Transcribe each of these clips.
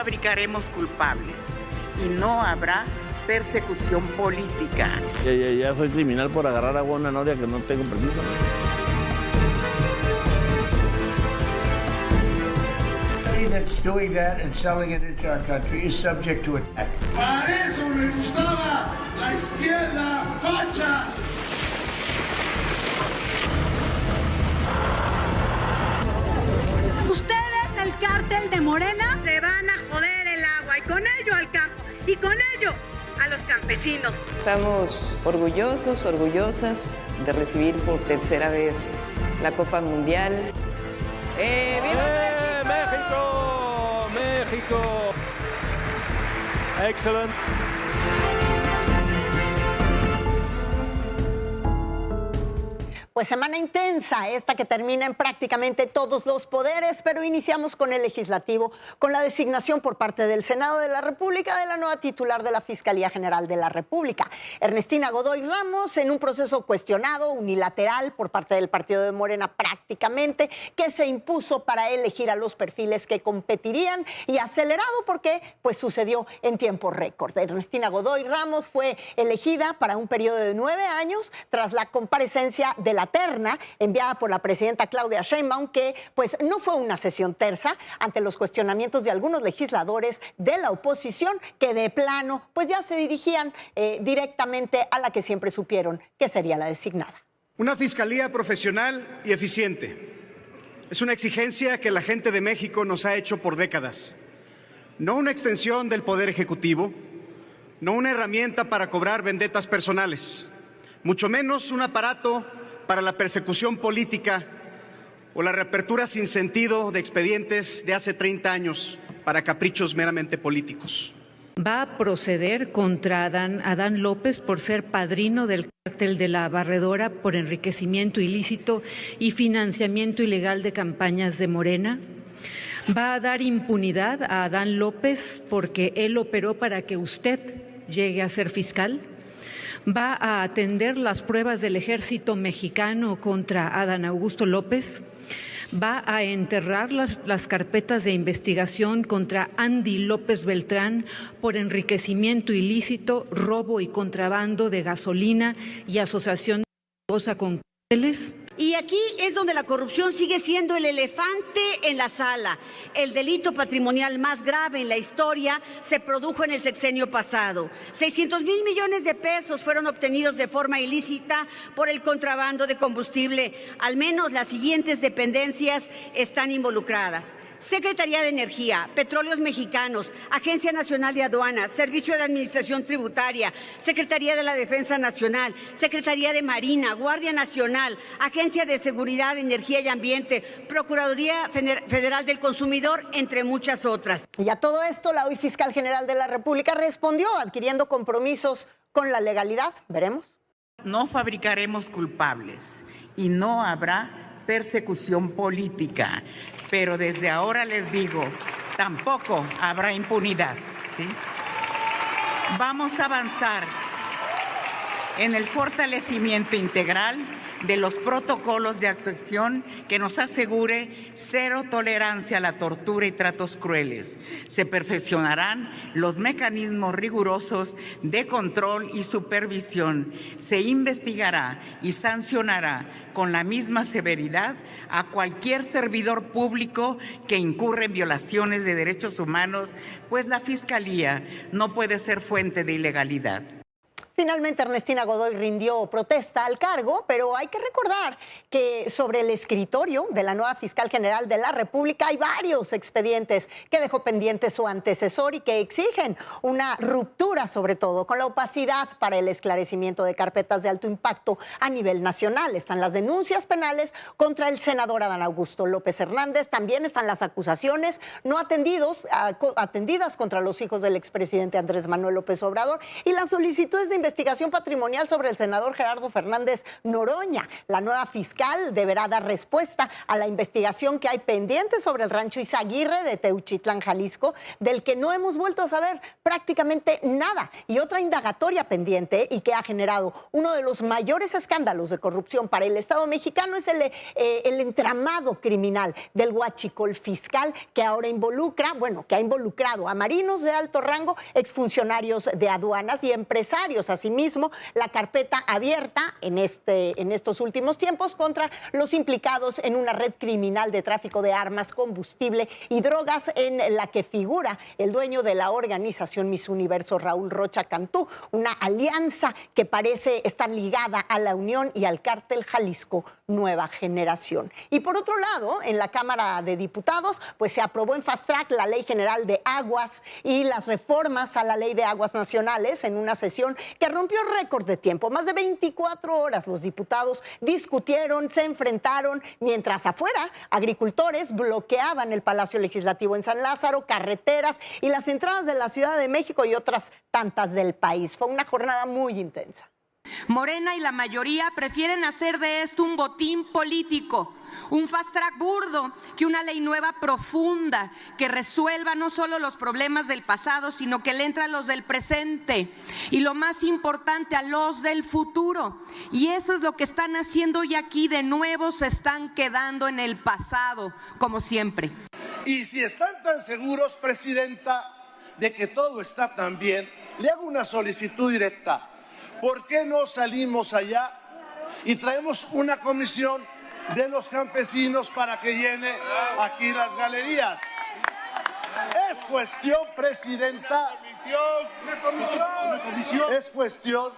Fabricaremos culpables y no habrá persecución política. Ya soy criminal por agarrar agua a una novia que no tengo permiso. That's doing that and selling it into our country is subject to attack. Para eso me gustaba la izquierda facha. Ustedes, el cártel de Morena, se van a joder el agua y con ello al campo y con ello a los campesinos. Estamos orgullosos, orgullosas de recibir por tercera vez la Copa Mundial. ¡Viva México! ¡México! Excellent. Pues semana intensa esta que termina en prácticamente todos los poderes, pero iniciamos con el legislativo, con la designación por parte del Senado de la República de la nueva titular de la Fiscalía General de la República, Ernestina Godoy Ramos, en un proceso cuestionado, unilateral por parte del partido de Morena prácticamente, que se impuso para elegir a los perfiles que competirían y acelerado porque pues sucedió en tiempo récord. Ernestina Godoy Ramos fue elegida para un periodo de 9 años tras la comparecencia de la terna enviada por la presidenta Claudia Sheinbaum, que pues no fue una sesión tersa ante los cuestionamientos de algunos legisladores de la oposición que de plano pues ya se dirigían directamente a la que siempre supieron que sería la designada. Una fiscalía profesional y eficiente es una exigencia que la gente de México nos ha hecho por décadas. No una extensión del Poder Ejecutivo, no una herramienta para cobrar vendetas personales, mucho menos un aparato para la persecución política o la reapertura sin sentido de expedientes de hace 30 años para caprichos meramente políticos. Va a proceder contra Adán López por ser padrino del cártel de la Barredora por enriquecimiento ilícito y financiamiento ilegal de campañas de Morena. Va a dar impunidad a Adán López porque él operó para que usted llegue a ser fiscal. Va a atender las pruebas del ejército mexicano contra Adán Augusto López. Va a enterrar las carpetas de investigación contra Andy López Beltrán por enriquecimiento ilícito, robo y contrabando de gasolina y asociación dolosa con cárteles. Y aquí es donde la corrupción sigue siendo el elefante en la sala. El delito patrimonial más grave en la historia se produjo en el sexenio pasado. 600,000 millones de pesos fueron obtenidos de forma ilícita por el contrabando de combustible. Al menos las siguientes dependencias están involucradas: Secretaría de Energía, Petróleos Mexicanos, Agencia Nacional de Aduanas, Servicio de Administración Tributaria, Secretaría de la Defensa Nacional, Secretaría de Marina, Guardia Nacional, Agencia de Seguridad, Energía y Ambiente, Procuraduría Federal del Consumidor, entre muchas otras. Y a todo esto, la hoy fiscal general de la República respondió adquiriendo compromisos con la legalidad. Veremos. No fabricaremos culpables y no habrá persecución política. Pero desde ahora les digo, tampoco habrá impunidad, ¿sí? Vamos a avanzar en el fortalecimiento integral de los protocolos de actuación que nos asegure cero tolerancia a la tortura y tratos crueles. Se perfeccionarán los mecanismos rigurosos de control y supervisión. Se investigará y sancionará con la misma severidad a cualquier servidor público que incurre en violaciones de derechos humanos, pues la Fiscalía no puede ser fuente de ilegalidad. Finalmente, Ernestina Godoy rindió protesta al cargo, pero hay que recordar que sobre el escritorio de la nueva fiscal general de la República hay varios expedientes que dejó pendiente su antecesor y que exigen una ruptura, sobre todo, con la opacidad para el esclarecimiento de carpetas de alto impacto a nivel nacional. Están las denuncias penales contra el senador Adán Augusto López Hernández, también están las acusaciones no atendidas contra los hijos del expresidente Andrés Manuel López Obrador y las solicitudes de investigación investigación patrimonial sobre el senador Gerardo Fernández Noroña. La nueva fiscal deberá dar respuesta a la investigación que hay pendiente sobre el rancho Izaguirre de Teuchitlán, Jalisco, del que no hemos vuelto a saber prácticamente nada. Y otra indagatoria pendiente y que ha generado uno de los mayores escándalos de corrupción para el Estado mexicano es el entramado criminal del huachicol fiscal que ahora que ha involucrado a marinos de alto rango, exfuncionarios de aduanas y empresarios. Asimismo, la carpeta abierta en estos últimos tiempos contra los implicados en una red criminal de tráfico de armas, combustible y drogas en la que figura el dueño de la organización Miss Universo, Raúl Rocha Cantú, una alianza que parece estar ligada a la Unión y al cártel Jalisco Nueva Generación. Y por otro lado, en la Cámara de Diputados, pues se aprobó en fast track la Ley General de Aguas y las reformas a la Ley de Aguas Nacionales en una sesión que rompió récord de tiempo. Más de 24 horas los diputados discutieron, se enfrentaron, mientras afuera agricultores bloqueaban el Palacio Legislativo en San Lázaro, carreteras y las entradas de la Ciudad de México y otras tantas del país. Fue una jornada muy intensa. Morena y la mayoría prefieren hacer de esto un botín político, un fast track burdo, que una ley nueva profunda que resuelva no solo los problemas del pasado, sino que le entra a los del presente y lo más importante, a los del futuro. Y eso es lo que están haciendo y aquí de nuevo se están quedando en el pasado, como siempre. Y si están tan seguros, Presidenta, de que todo está tan bien, le hago una solicitud directa. ¿Por qué no salimos allá y traemos una comisión de los campesinos para que llene aquí las galerías? Es cuestión, Presidenta, es cuestión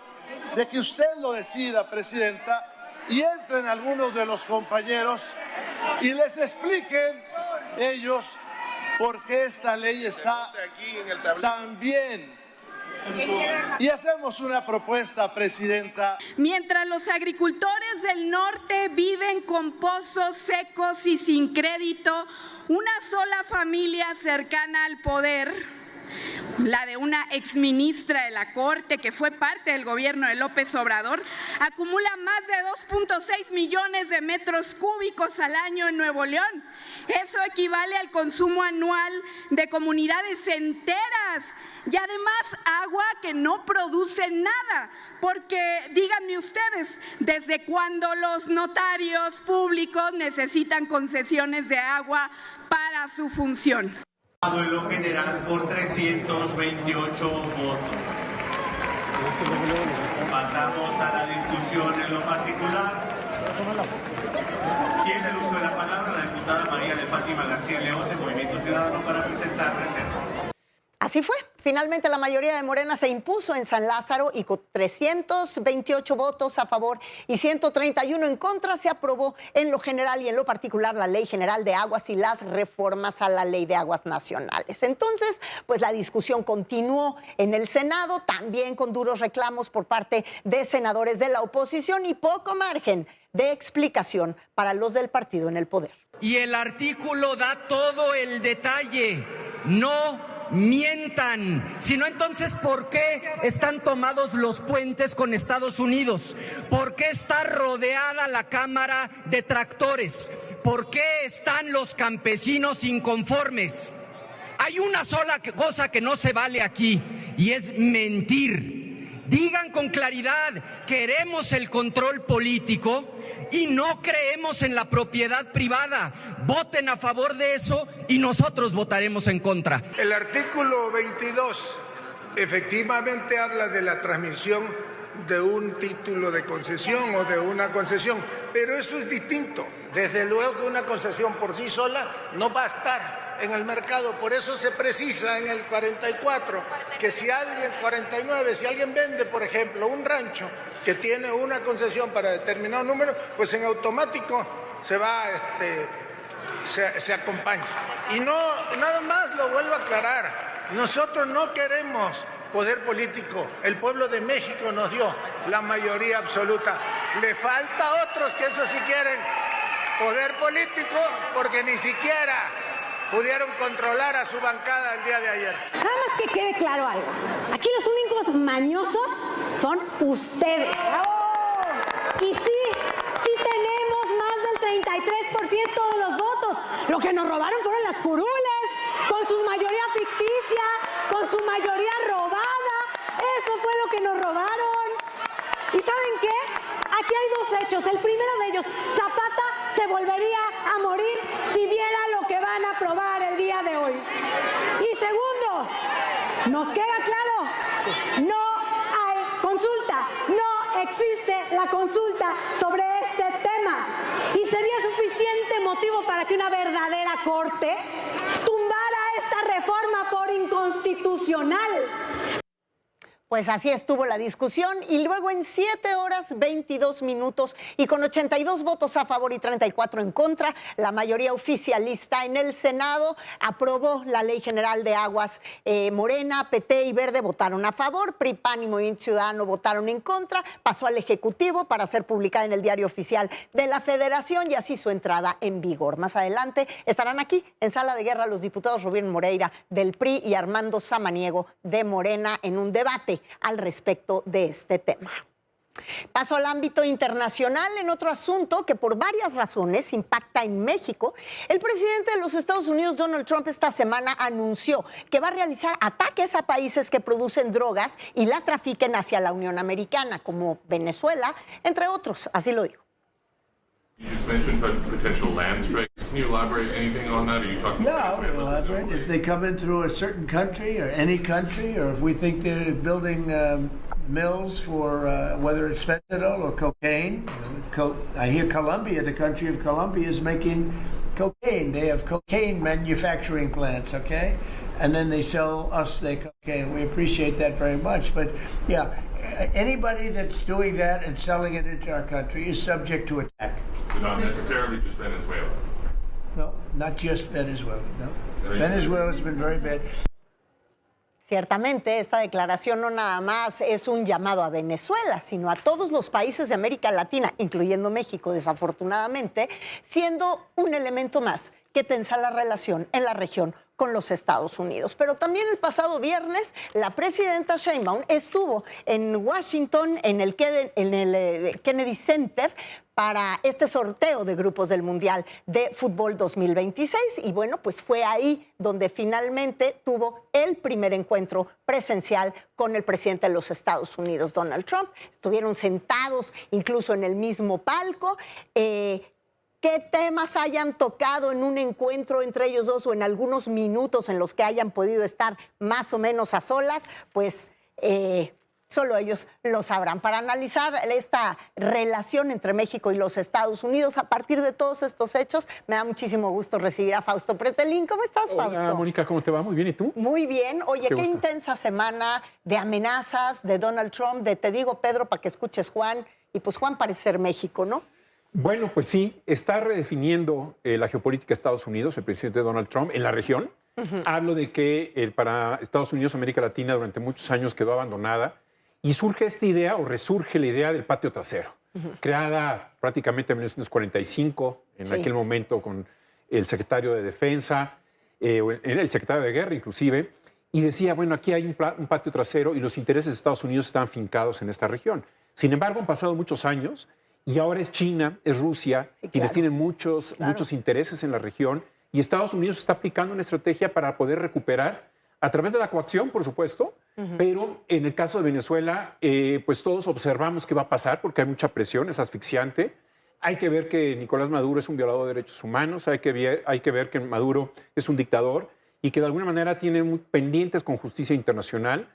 de que usted lo decida, Presidenta, y entren algunos de los compañeros y les expliquen ellos por qué esta ley está tan bien. Y hacemos una propuesta, Presidenta. Mientras los agricultores del norte viven con pozos secos y sin crédito, una sola familia cercana al poder, la de una exministra de la Corte que fue parte del gobierno de López Obrador, acumula más de 2.6 millones de metros cúbicos al año en Nuevo León. Eso equivale al consumo anual de comunidades enteras y además agua que no produce nada, porque díganme ustedes, ¿desde cuándo los notarios públicos necesitan concesiones de agua para su función? En lo general por 328 votos. Pasamos a la discusión en lo particular. Tiene el uso de la palabra la diputada María de Fátima García León de Movimiento Ciudadano para presentar reserva. Así fue. Finalmente la mayoría de Morena se impuso en San Lázaro y con 328 votos a favor y 131 en contra se aprobó en lo general y en lo particular la Ley General de Aguas y las reformas a la Ley de Aguas Nacionales. Entonces, pues la discusión continuó en el Senado, también con duros reclamos por parte de senadores de la oposición y poco margen de explicación para los del partido en el poder. Y el artículo da todo el detalle. No mientan, sino entonces ¿por qué están tomados los puentes con Estados Unidos? ¿Por qué está rodeada la Cámara de tractores? ¿Por qué están los campesinos inconformes? Hay una sola cosa que no se vale aquí y es mentir. Digan con claridad, queremos el control político y no creemos en la propiedad privada. Voten a favor de eso y nosotros votaremos en contra. El artículo 22 efectivamente habla de la transmisión de un título de concesión o de una concesión, pero eso es distinto. Desde luego que una concesión por sí sola no va a estar en el mercado, por eso se precisa en el 44 que si alguien vende, por ejemplo, un rancho que tiene una concesión para determinado número, pues en automático se va se acompaña. Y no, nada más lo vuelvo a aclarar, nosotros no queremos poder político, el pueblo de México nos dio la mayoría absoluta, le falta a otros que eso sí quieren poder político, porque ni siquiera pudieron controlar a su bancada el día de ayer. Nada más que quede claro algo. Aquí los únicos mañosos son ustedes. Y sí tenemos más del 33% de los votos. Lo que nos robaron fueron las curules, con su mayoría ficticia, con su mayoría robada. Eso fue lo que nos robaron. ¿Y saben qué? Aquí hay dos hechos. El primero de ellos, Zapata se volvería a morir si viera lo que van a aprobar el día de hoy. Y segundo, nos queda claro, no hay consulta, no existe la consulta sobre este tema. Y sería suficiente motivo para que una verdadera corte tumbara esta reforma por inconstitucional. Pues así estuvo la discusión y luego en 7 horas 22 minutos y con 82 votos a favor y 34 en contra, la mayoría oficialista en el Senado aprobó la Ley General de Aguas. Morena, PT y Verde votaron a favor, PRI, PAN y Movimiento Ciudadano votaron en contra, pasó al Ejecutivo para ser publicada en el Diario Oficial de la Federación y así su entrada en vigor. Más adelante estarán aquí en Sala de Guerra los diputados Rubén Moreira del PRI y Armando Samaniego de Morena en un debate al respecto de este tema. Paso al ámbito internacional en otro asunto que por varias razones impacta en México. El presidente de los Estados Unidos, Donald Trump, esta semana anunció que va a realizar ataques a países que producen drogas y la trafiquen hacia la Unión Americana, como Venezuela, entre otros. Así lo dijo. You just mentioned potential land strikes. Can you elaborate anything on that? Are you talking Yeah, about I'll elaborate. If they come in through a certain country or any country, or if we think they're building mills for whether it's fentanyl or cocaine. I hear Colombia, the country of Colombia, is making cocaine. They have cocaine manufacturing plants, okay? And then they sell us their cocaine. We appreciate that very much. But yeah, anybody that's doing that and selling it into our country is subject to attack. So not necessarily just Venezuela. No, not just Venezuela, no. Venezuela's been very bad. Ciertamente, esta declaración no nada más es un llamado a Venezuela, sino a todos los países de América Latina, incluyendo México, desafortunadamente, siendo un elemento más que tensa la relación en la región con los Estados Unidos. Pero también el pasado viernes, la presidenta Sheinbaum estuvo en Washington, en el Kennedy Center, para este sorteo de grupos del Mundial de Fútbol 2026. Y bueno, pues fue ahí donde finalmente tuvo el primer encuentro presencial con el presidente de los Estados Unidos, Donald Trump. Estuvieron sentados incluso en el mismo palco. ¿Qué temas hayan tocado en un encuentro entre ellos dos o en algunos minutos en los que hayan podido estar más o menos a solas? Pues solo ellos lo sabrán. Para analizar esta relación entre México y los Estados Unidos a partir de todos estos hechos, me da muchísimo gusto recibir a Fausto Pretelín. ¿Cómo estás, Fausto? Hola, Mónica, ¿cómo te va? Muy bien, ¿y tú? Muy bien. Oye, qué intensa semana de amenazas de Donald Trump, de te digo, Pedro, para que escuches Juan. Y pues Juan parece ser México, ¿no? Bueno, pues sí, está redefiniendo la geopolítica de Estados Unidos, el presidente Donald Trump, en la región. Hablo de que para Estados Unidos, América Latina, durante muchos años quedó abandonada y surge esta idea, o resurge la idea del patio trasero, creada prácticamente en 1945, en aquel momento con el secretario de Defensa, el secretario de Guerra inclusive, y decía, bueno, aquí hay un patio trasero y los intereses de Estados Unidos están fincados en esta región. Sin embargo, han pasado muchos años y ahora es China, es Rusia, quienes tienen muchos intereses en la región, y Estados Unidos está aplicando una estrategia para poder recuperar a través de la coacción, por supuesto, pero en el caso de Venezuela, pues todos observamos qué va a pasar porque hay mucha presión, es asfixiante. Hay que ver que Nicolás Maduro es un violador de derechos humanos, hay que ver que Maduro es un dictador y que de alguna manera tiene pendientes con justicia internacional.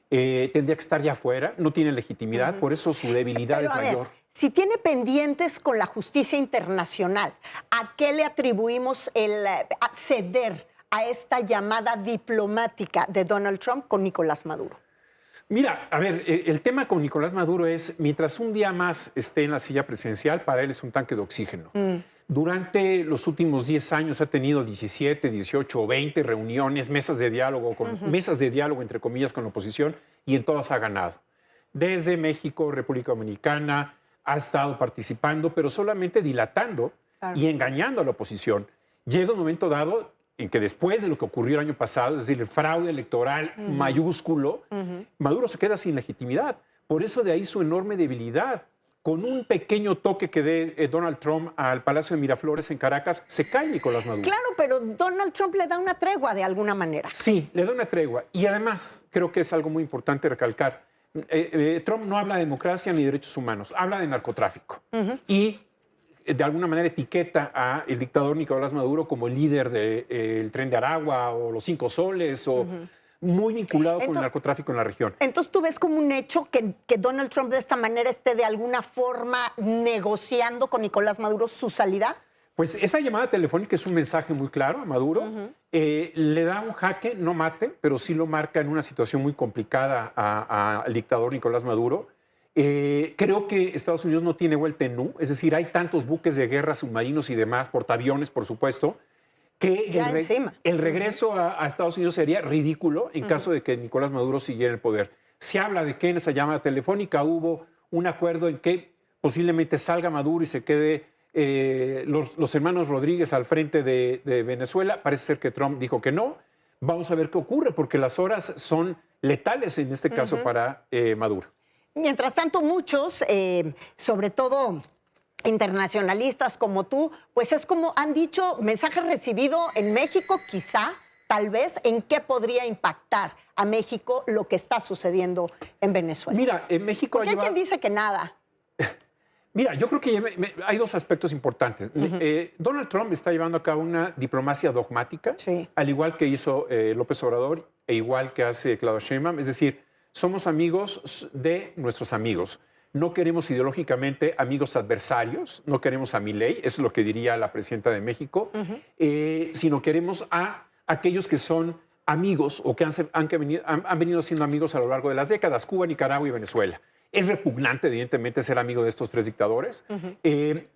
Tendría que estar ya afuera, no tiene legitimidad, por eso su debilidad es mayor. Si tiene pendientes con la justicia internacional, ¿a qué le atribuimos el ceder a esta llamada diplomática de Donald Trump con Nicolás Maduro? Mira, a ver, el tema con Nicolás Maduro es, mientras un día más esté en la silla presidencial, para él es un tanque de oxígeno. Durante los últimos 10 años ha tenido 17, 18 o 20 reuniones, mesas de diálogo, mesas de diálogo, entre comillas, con la oposición, y en todas ha ganado. Desde México, República Dominicana, ha estado participando, pero solamente dilatando y engañando a la oposición. Llega un momento dado, en que después de lo que ocurrió el año pasado, es decir, el fraude electoral mayúsculo, Maduro se queda sin legitimidad. Por eso de ahí su enorme debilidad. Con un pequeño toque que dé Donald Trump al Palacio de Miraflores en Caracas, se cae Nicolás Maduro. Claro, pero Donald Trump le da una tregua de alguna manera. Sí, le da una tregua. Y además, creo que es algo muy importante recalcar, Trump no habla de democracia ni derechos humanos, habla de narcotráfico. Y de alguna manera etiqueta al dictador Nicolás Maduro como el líder del Tren de Aragua o los 5 soles o muy vinculado con el narcotráfico en la región. Entonces, ¿tú ves como un hecho que Donald Trump de esta manera esté de alguna forma negociando con Nicolás Maduro su salida? Pues esa llamada telefónica es un mensaje muy claro a Maduro. Le da un jaque, no mate, pero sí lo marca en una situación muy complicada al dictador Nicolás Maduro. Creo que Estados Unidos no tiene vuelta en U, es decir, hay tantos buques de guerra, submarinos y demás, portaaviones, por supuesto, que el regreso a Estados Unidos sería ridículo en caso de que Nicolás Maduro siguiera el poder. Se habla de que en esa llamada telefónica hubo un acuerdo en que posiblemente salga Maduro y se quede los hermanos Rodríguez al frente de Venezuela. Parece ser que Trump dijo que no. Vamos a ver qué ocurre, porque las horas son letales en este caso para Maduro. Mientras tanto, muchos, sobre todo internacionalistas como tú, pues es como han dicho, mensaje recibido en México, quizá, tal vez, ¿en qué podría impactar a México lo que está sucediendo en Venezuela? Mira, en México Porque hay quien dice que nada. Mira, yo creo que hay dos aspectos importantes. Donald Trump está llevando a cabo una diplomacia dogmática, al igual que hizo López Obrador e igual que hace Claudia Sheinbaum. Es decir, somos amigos de nuestros amigos. No queremos ideológicamente amigos adversarios, no queremos a Milei, eso es lo que diría la presidenta de México, sino queremos a aquellos que son amigos o que han venido siendo amigos a lo largo de las décadas, Cuba, Nicaragua y Venezuela. Es repugnante, evidentemente, ser amigo de estos 3 dictadores.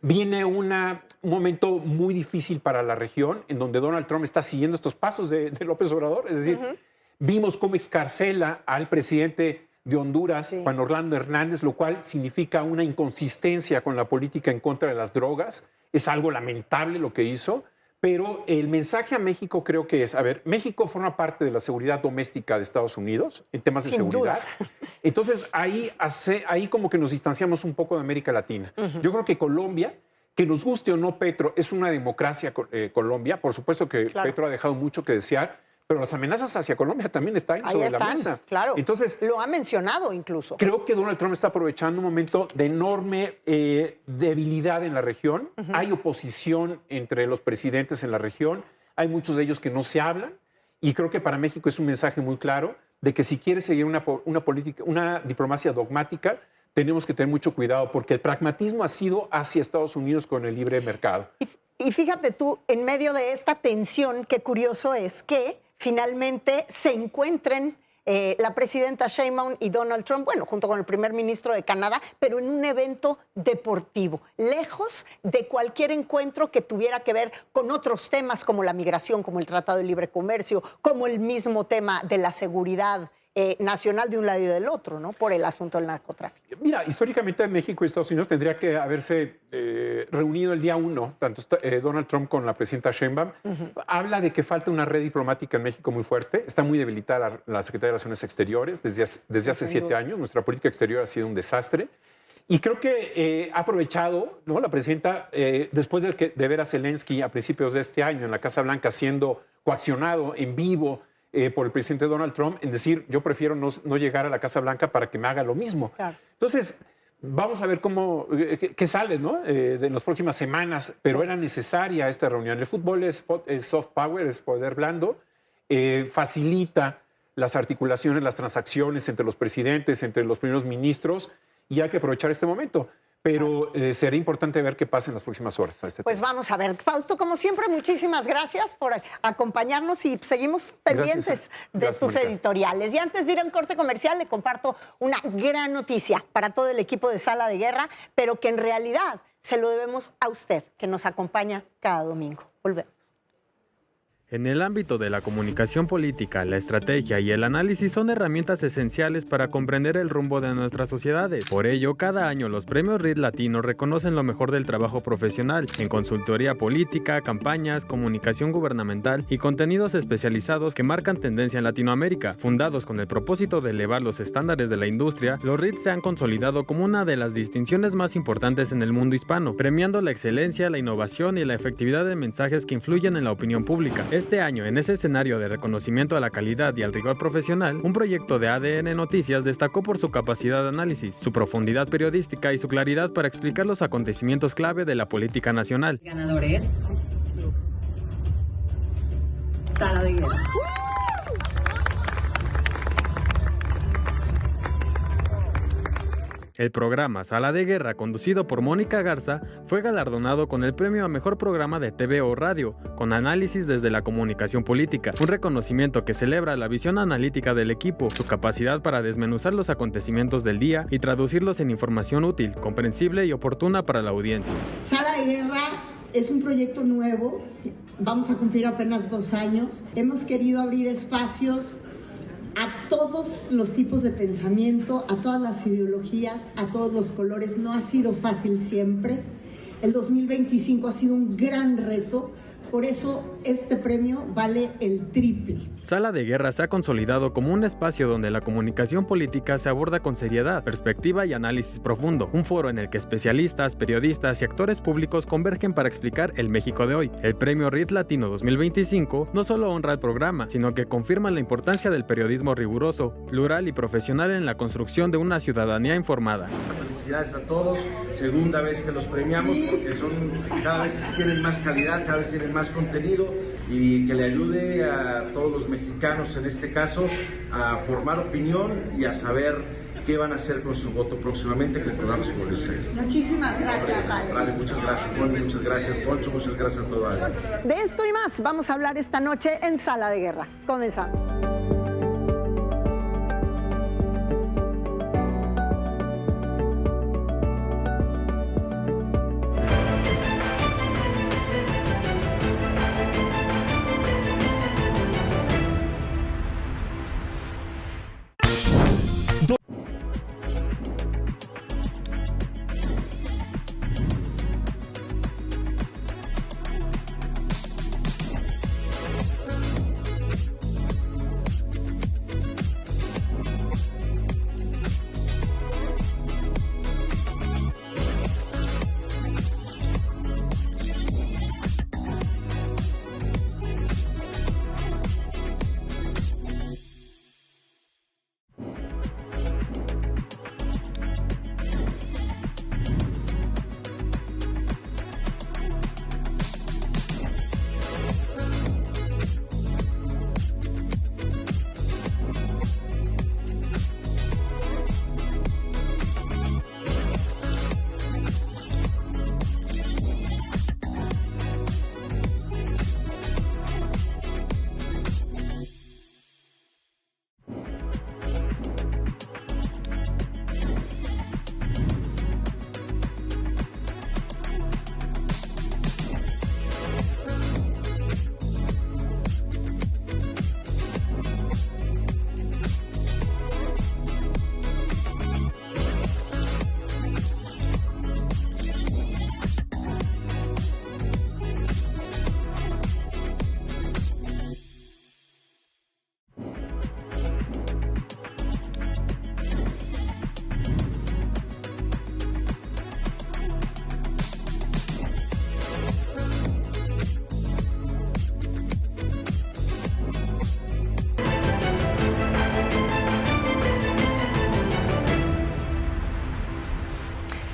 Viene un momento muy difícil para la región, en donde Donald Trump está siguiendo estos pasos de López Obrador. Es decir, vimos cómo excarcela al presidente de Honduras, Juan Orlando Hernández, lo cual significa una inconsistencia con la política en contra de las drogas. Es algo lamentable lo que hizo. Pero el mensaje a México creo que es, a ver, México forma parte de la seguridad doméstica de Estados Unidos en temas de seguridad. Entonces, ahí como que nos distanciamos un poco de América Latina. Yo creo que Colombia, que nos guste o no Petro, es una democracia Colombia. Por supuesto que Petro ha dejado mucho que desear, pero las amenazas hacia Colombia también están sobre la mesa. Claro, entonces, lo ha mencionado incluso. Creo que Donald Trump está aprovechando un momento de enorme debilidad en la región. Hay oposición entre los presidentes en la región. Hay muchos de ellos que no se hablan. Y creo que para México es un mensaje muy claro de que si quiere seguir una diplomacia dogmática, tenemos que tener mucho cuidado, porque el pragmatismo ha sido hacia Estados Unidos con el libre mercado. Y fíjate tú, en medio de esta tensión, qué curioso es que finalmente se encuentren la presidenta Sheinbaum y Donald Trump, bueno, junto con el primer ministro de Canadá, pero en un evento deportivo, lejos de cualquier encuentro que tuviera que ver con otros temas como la migración, como el Tratado de Libre Comercio, como el mismo tema de la seguridad nacional de un lado y del otro, ¿no? Por el asunto del narcotráfico. Mira, históricamente México y Estados Unidos tendría que haberse reunido el día 1, tanto Donald Trump con la presidenta Sheinbaum. Habla de que falta una red diplomática en México muy fuerte. Está muy debilitada la Secretaría de Relaciones Exteriores desde hace 7 años. Nuestra política exterior ha sido un desastre. Y creo que ha aprovechado, ¿no?, la presidenta, después de ver a Zelensky a principios de este año en la Casa Blanca siendo coaccionado en vivo por el presidente Donald Trump, en decir, yo prefiero no llegar a la Casa Blanca para que me haga lo mismo. Claro. Entonces, vamos a ver qué sale, ¿no?, en las próximas semanas, pero era necesaria esta reunión. El fútbol es soft power, es poder blando, facilita las articulaciones, las transacciones entre los presidentes, entre los primeros ministros, y hay que aprovechar este momento. Pero será importante ver qué pasa en las próximas horas. Pues vamos a ver. Fausto, como siempre, muchísimas gracias por acompañarnos y seguimos pendientes de tus editoriales. Y antes de ir a un corte comercial, le comparto una gran noticia para todo el equipo de Sala de Guerra, pero que en realidad se lo debemos a usted, que nos acompaña cada domingo. Volvemos. En el ámbito de la comunicación política, la estrategia y el análisis son herramientas esenciales para comprender el rumbo de nuestras sociedades. Por ello, cada año los premios RIT Latino reconocen lo mejor del trabajo profesional en consultoría política, campañas, comunicación gubernamental y contenidos especializados que marcan tendencia en Latinoamérica. Fundados con el propósito de elevar los estándares de la industria, los RIT se han consolidado como una de las distinciones más importantes en el mundo hispano, premiando la excelencia, la innovación y la efectividad de mensajes que influyen en la opinión pública. Este año, en ese escenario de reconocimiento a la calidad y al rigor profesional, un proyecto de ADN Noticias destacó por su capacidad de análisis, su profundidad periodística y su claridad para explicar los acontecimientos clave de la política nacional. El ganador es Sala de Guerra. El programa Sala de Guerra, conducido por Mónica Garza, fue galardonado con el premio a Mejor Programa de TV o Radio, con análisis desde la comunicación política, un reconocimiento que celebra la visión analítica del equipo, su capacidad para desmenuzar los acontecimientos del día y traducirlos en información útil, comprensible y oportuna para la audiencia. Sala de Guerra es un proyecto nuevo, vamos a cumplir apenas 2 años. Hemos querido abrir espacios a todos los tipos de pensamiento, a todas las ideologías, a todos los colores. No ha sido fácil siempre. El 2025 ha sido un gran reto. Por eso este premio vale el triple. Sala de Guerra se ha consolidado como un espacio donde la comunicación política se aborda con seriedad, perspectiva y análisis profundo. Un foro en el que especialistas, periodistas y actores públicos convergen para explicar el México de hoy. El premio RIT Latino 2025 no solo honra el programa, sino que confirma la importancia del periodismo riguroso, plural y profesional en la construcción de una ciudadanía informada. Felicidades a todos. Segunda vez que los premiamos porque cada vez tienen más calidad, cada vez tienen más contenido y que le ayude a todos los mexicanos, en este caso, a formar opinión y a saber qué van a hacer con su voto próximamente, que el programa es por ustedes. Muchísimas gracias, Alex. Vale, muchas gracias, Juan, muchas gracias, Poncho, muchas gracias a todos. De esto y más vamos a hablar esta noche en Sala de Guerra. Comenzamos.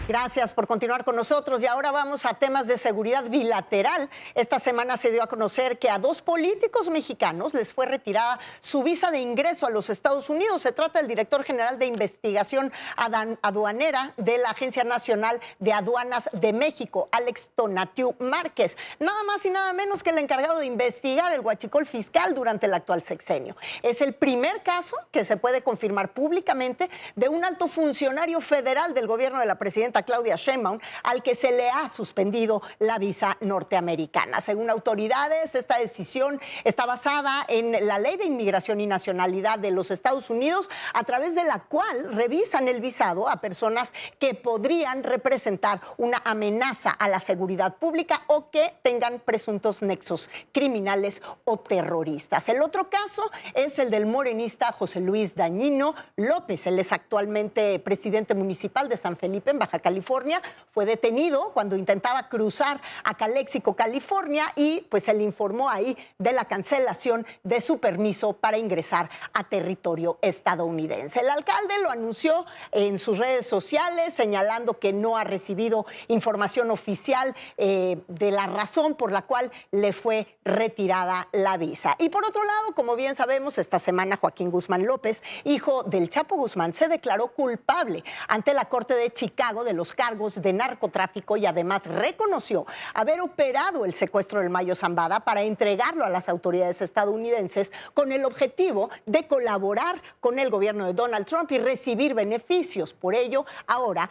Gracias por continuar con nosotros y ahora vamos a temas de seguridad bilateral. Esta semana se dio a conocer que a 2 políticos mexicanos les fue retirada su visa de ingreso a los Estados Unidos. Se trata del director general de investigación aduanera de la Agencia Nacional de Aduanas de México, Alex Tonatiuh Márquez. Nada más y nada menos que el encargado de investigar el huachicol fiscal durante el actual sexenio. Es el primer caso que se puede confirmar públicamente de un alto funcionario federal del gobierno de la presidenta priista Claudia Sheinbaum, al que se le ha suspendido la visa norteamericana. Según autoridades, esta decisión está basada en la Ley de Inmigración y Nacionalidad de los Estados Unidos, a través de la cual revisan el visado a personas que podrían representar una amenaza a la seguridad pública o que tengan presuntos nexos criminales o terroristas. El otro caso es el del morenista José Luis Dañino López. Él es actualmente presidente municipal de San Felipe, en Baja California. Fue detenido cuando intentaba cruzar a Calexico, California, y pues se le informó ahí de la cancelación de su permiso para ingresar a territorio estadounidense. El alcalde lo anunció en sus redes sociales, señalando que no ha recibido información oficial de la razón por la cual le fue retirada la visa. Y por otro lado, como bien sabemos, esta semana Joaquín Guzmán López, hijo del Chapo Guzmán, se declaró culpable ante la Corte de Chicago de los cargos de narcotráfico y además reconoció haber operado el secuestro del Mayo Zambada para entregarlo a las autoridades estadounidenses con el objetivo de colaborar con el gobierno de Donald Trump y recibir beneficios. Por ello, ahora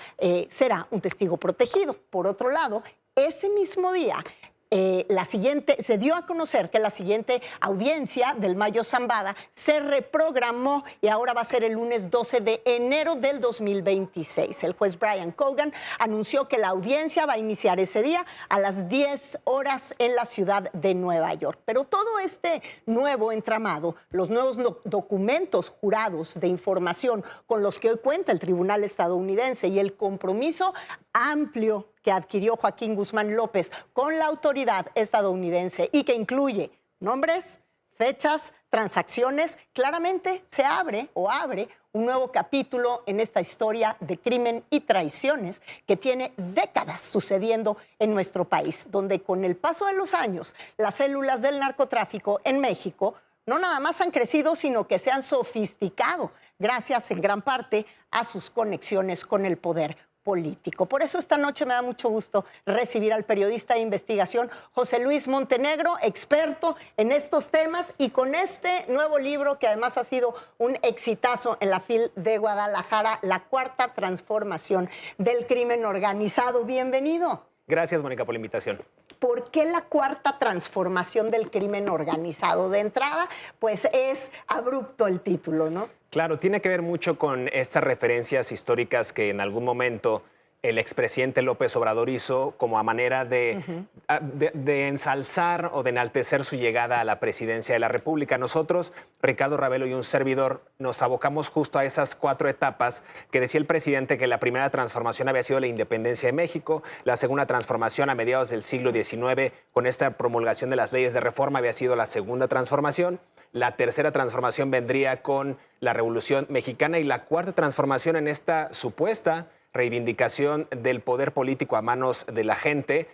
será un testigo protegido. Por otro lado, ese mismo día, se dio a conocer que la siguiente audiencia del Mayo Zambada se reprogramó y ahora va a ser el lunes 12 de enero del 2026. El juez Brian Cogan anunció que la audiencia va a iniciar ese día a las 10 horas en la ciudad de Nueva York. Pero todo este nuevo entramado, los nuevos documentos jurados de información con los que hoy cuenta el tribunal estadounidense y el compromiso amplio que adquirió Joaquín Guzmán López con la autoridad estadounidense y que incluye nombres, fechas, transacciones, claramente se abre un nuevo capítulo en esta historia de crimen y traiciones que tiene décadas sucediendo en nuestro país, donde con el paso de los años las células del narcotráfico en México no nada más han crecido, sino que se han sofisticado gracias en gran parte a sus conexiones con el poder político. Por eso esta noche me da mucho gusto recibir al periodista de investigación José Luis Montenegro, experto en estos temas y con este nuevo libro que además ha sido un exitazo en la FIL de Guadalajara, La Cuarta Transformación del Crimen Organizado. Bienvenido. Gracias, Mónica, por la invitación. ¿Por qué la cuarta transformación del crimen organizado? De entrada, pues es abrupto el título, ¿no? Claro, tiene que ver mucho con estas referencias históricas que en algún momento el expresidente López Obrador hizo como a manera de ensalzar o de enaltecer su llegada a la presidencia de la República. Nosotros, Ricardo Ravelo y un servidor, nos abocamos justo a esas 4 etapas que decía el presidente, que la primera transformación había sido la independencia de México, la segunda transformación a mediados del siglo XIX con esta promulgación de las leyes de reforma había sido la segunda transformación, la tercera transformación vendría con la Revolución Mexicana y la cuarta transformación en esta supuesta reivindicación del poder político a manos de la gente,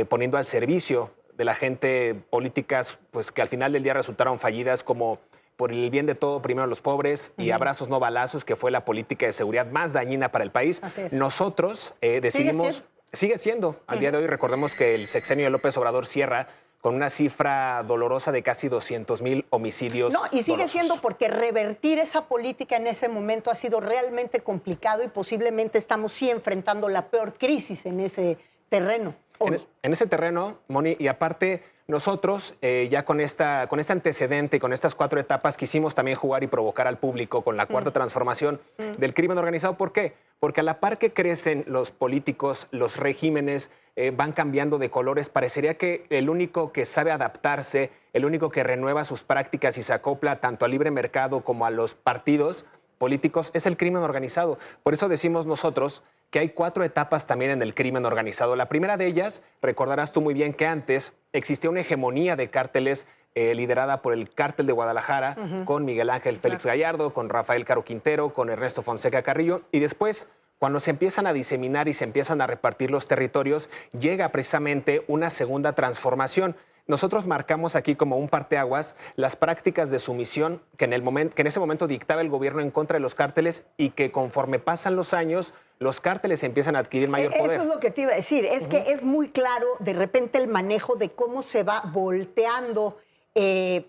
poniendo al servicio de la gente políticas pues, que al final del día resultaron fallidas, como por el bien de todo, primero los pobres y abrazos no balazos, que fue la política de seguridad más dañina para el país. Nosotros decidimos, sigue siendo, al día de hoy, recordemos que el sexenio de López Obrador cierra con una cifra dolorosa de casi 200,000 homicidios. No, y sigue dolosos. siendo porque revertir esa política en ese momento ha sido realmente complicado y posiblemente estamos sí enfrentando la peor crisis en ese terreno hoy. En ese terreno, Moni, y aparte nosotros ya con este antecedente y con estas 4 etapas quisimos también jugar y provocar al público con la cuarta transformación del crimen organizado. ¿Por qué? Porque a la par que crecen los políticos, los regímenes van cambiando de colores, parecería que el único que sabe adaptarse, el único que renueva sus prácticas y se acopla tanto al libre mercado como a los partidos políticos es el crimen organizado. Por eso decimos nosotros que hay 4 etapas también en el crimen organizado. La primera de ellas, recordarás tú muy bien que antes existía una hegemonía de cárteles liderada por el Cártel de Guadalajara, con Miguel Ángel Félix Gallardo, con Rafael Caro Quintero, con Ernesto Fonseca Carrillo, y después, cuando se empiezan a diseminar y se empiezan a repartir los territorios, llega precisamente una segunda transformación. Nosotros marcamos aquí como un parteaguas las prácticas de sumisión que en ese momento dictaba el gobierno en contra de los cárteles y que conforme pasan los años, los cárteles empiezan a adquirir mayor poder. Eso es lo que te iba a decir, es que es muy claro de repente el manejo de cómo se va volteando me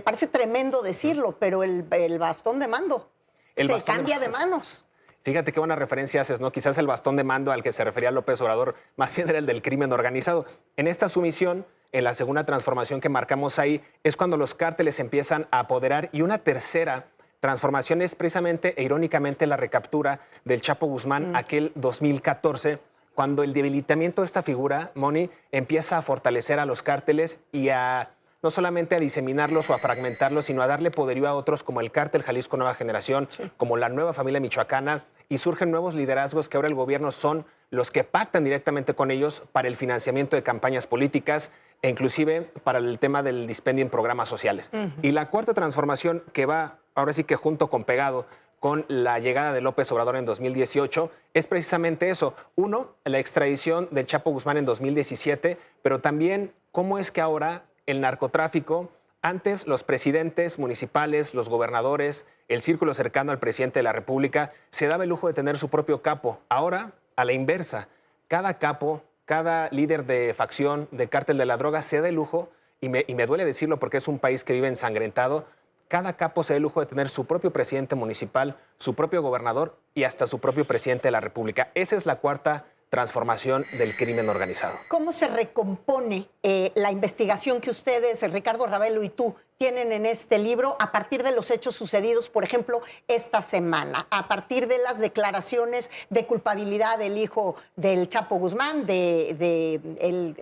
parece tremendo decirlo, pero el bastón de mando se cambia de manos. Fíjate qué buena referencia haces, ¿no? Quizás el bastón de mando al que se refería López Obrador más bien era el del crimen organizado. En esta sumisión, en la segunda transformación que marcamos ahí, es cuando los cárteles empiezan a apoderar, y una tercera transformación es precisamente e irónicamente la recaptura del Chapo Guzmán aquel 2014, cuando el debilitamiento de esta figura, Moni, empieza a fortalecer a los cárteles y a no solamente a diseminarlos o a fragmentarlos, sino a darle poderío a otros como el Cártel Jalisco Nueva Generación, como la Nueva Familia Michoacana, y surgen nuevos liderazgos que ahora el gobierno son los que pactan directamente con ellos para el financiamiento de campañas políticas e inclusive para el tema del dispendio en programas sociales. Y la cuarta transformación, que va ahora sí que junto con pegado con la llegada de López Obrador en 2018, es precisamente eso. Uno, la extradición del Chapo Guzmán en 2017, pero también cómo es que ahora el narcotráfico, antes los presidentes municipales, los gobernadores, el círculo cercano al presidente de la República, se daba el lujo de tener su propio capo. Ahora, a la inversa, cada capo, cada líder de facción, de cártel de la droga, se da el lujo, y me duele decirlo porque es un país que vive ensangrentado, cada capo se da el lujo de tener su propio presidente municipal, su propio gobernador y hasta su propio presidente de la República. Esa es la cuarta transformación del crimen organizado. ¿Cómo se recompone la investigación que ustedes, Ricardo Ravelo y tú, tienen en este libro a partir de los hechos sucedidos, por ejemplo, esta semana, a partir de las declaraciones de culpabilidad del hijo del Chapo Guzmán, del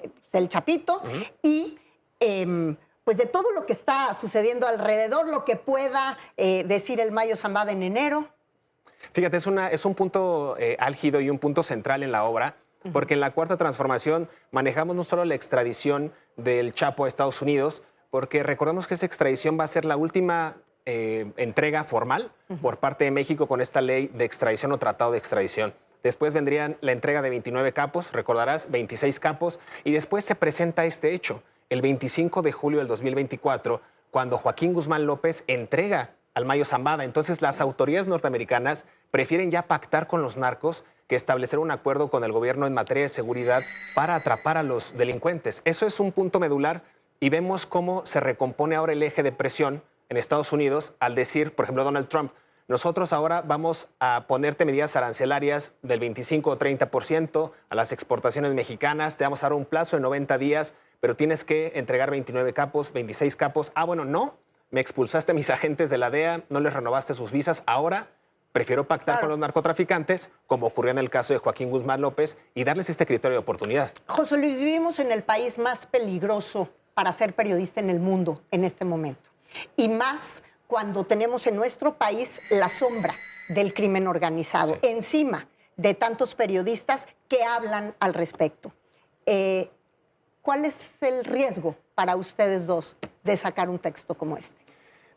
Chapito, y pues de todo lo que está sucediendo alrededor, lo que pueda decir el Mayo Zambada en enero? Fíjate, es un punto álgido y un punto central en la obra, porque en la cuarta transformación manejamos no solo la extradición del Chapo a Estados Unidos, porque recordemos que esa extradición va a ser la última entrega formal por parte de México con esta ley de extradición o tratado de extradición. Después vendrían la entrega de 29 capos, recordarás, 26 capos, y después se presenta este hecho, el 25 de julio del 2024, cuando Joaquín Guzmán López entrega al Mayo Zambada. Entonces, las autoridades norteamericanas prefieren ya pactar con los narcos que establecer un acuerdo con el gobierno en materia de seguridad para atrapar a los delincuentes. Eso es un punto medular y vemos cómo se recompone ahora el eje de presión en Estados Unidos al decir, por ejemplo, Donald Trump, nosotros ahora vamos a ponerte medidas arancelarias del 25 o 30% a las exportaciones mexicanas, te vamos a dar un plazo de 90 días, pero tienes que entregar 29 capos, 26 capos. Ah, bueno, no. Me expulsaste a mis agentes de la DEA, no les renovaste sus visas, ahora prefiero pactar con los narcotraficantes, como ocurrió en el caso de Joaquín Guzmán López, y darles este criterio de oportunidad. José Luis, vivimos en el país más peligroso para ser periodista en el mundo en este momento, y más cuando tenemos en nuestro país la sombra del crimen organizado, encima de tantos periodistas que hablan al respecto. ¿Cuál es el riesgo para ustedes dos de sacar un texto como este?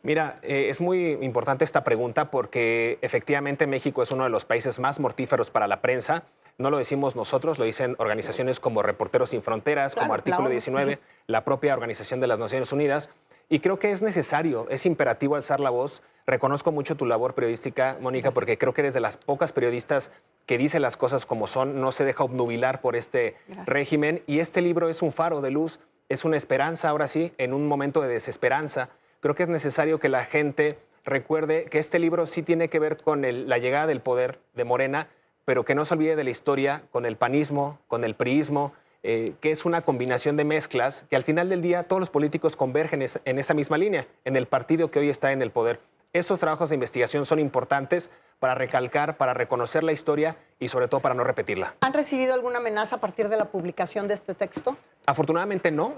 Mira, es muy importante esta pregunta porque efectivamente México es uno de los países más mortíferos para la prensa. No lo decimos nosotros, lo dicen organizaciones como Reporteros Sin Fronteras, como Artículo 19, la propia Organización de las Naciones Unidas. Y creo que es necesario, es imperativo alzar la voz. Reconozco mucho tu labor periodística, Mónica, porque creo que eres de las pocas periodistas que dice las cosas como son, no se deja obnubilar por este régimen. Y este libro es un faro de luz, es una esperanza, ahora sí, en un momento de desesperanza. Creo que es necesario que la gente recuerde que este libro sí tiene que ver con la llegada del poder de Morena, pero que no se olvide de la historia con el panismo, con el priismo, que es una combinación de mezclas, que al final del día todos los políticos convergen en esa misma línea, en el partido que hoy está en el poder. Estos trabajos de investigación son importantes para recalcar, para reconocer la historia y sobre todo para no repetirla. ¿Han recibido alguna amenaza a partir de la publicación de este texto? Afortunadamente no.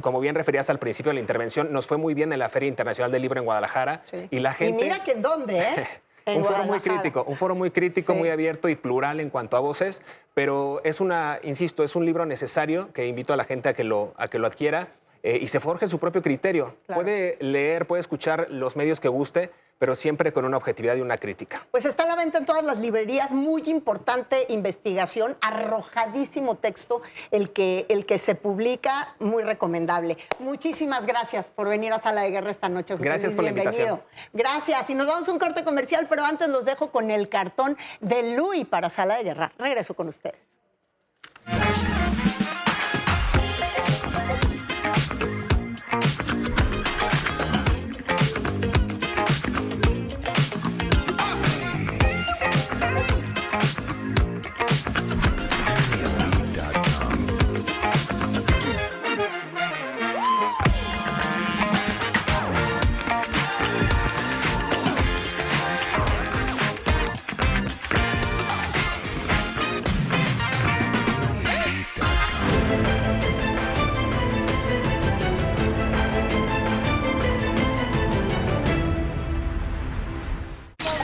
Como bien referías al principio de la intervención, nos fue muy bien en la Feria Internacional del Libro en Guadalajara. Y la gente... Y mira que en dónde, ¿eh? Un foro muy crítico, muy abierto y plural en cuanto a voces, pero insisto, es un libro necesario que invito a la gente a que lo adquiera y se forje su propio criterio. Puede leer, puede escuchar los medios que guste, pero siempre con una objetividad y una crítica. Pues está a la venta en todas las librerías, muy importante investigación, arrojadísimo texto el que se publica, muy recomendable. Muchísimas gracias por venir a Sala de Guerra esta noche, José Gracias Luis, por la invitación. Gracias, y nos vamos a un corte comercial, pero antes los dejo con el cartón de Luis para Sala de Guerra. Regreso con ustedes.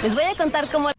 Les voy a contar cómo...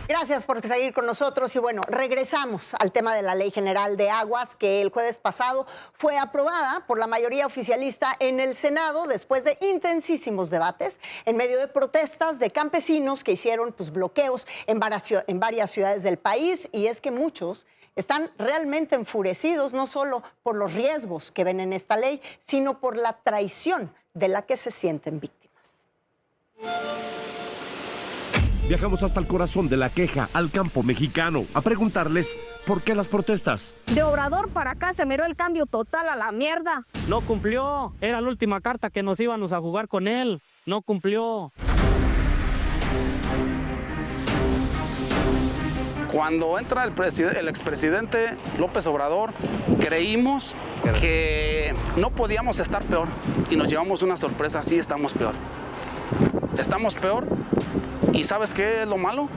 Gracias por seguir con nosotros y bueno, regresamos al tema de la Ley General de Aguas que el jueves pasado fue aprobada por la mayoría oficialista en el Senado después de intensísimos debates en medio de protestas de campesinos que hicieron bloqueos en varias ciudades del país y es que muchos están realmente enfurecidos no solo por los riesgos que ven en esta ley, sino por la traición de la que se sienten víctimas. Viajamos hasta el corazón de la queja, al campo mexicano, a preguntarles por qué las protestas. De Obrador para acá se miró el cambio total a la mierda. No cumplió, era la última carta que nos íbamos a jugar con él, no cumplió. Cuando entra el expresidente López Obrador, creímos que no podíamos estar peor y nos llevamos una sorpresa, sí estamos peor. Estamos peor. ¿Y sabes qué es lo malo?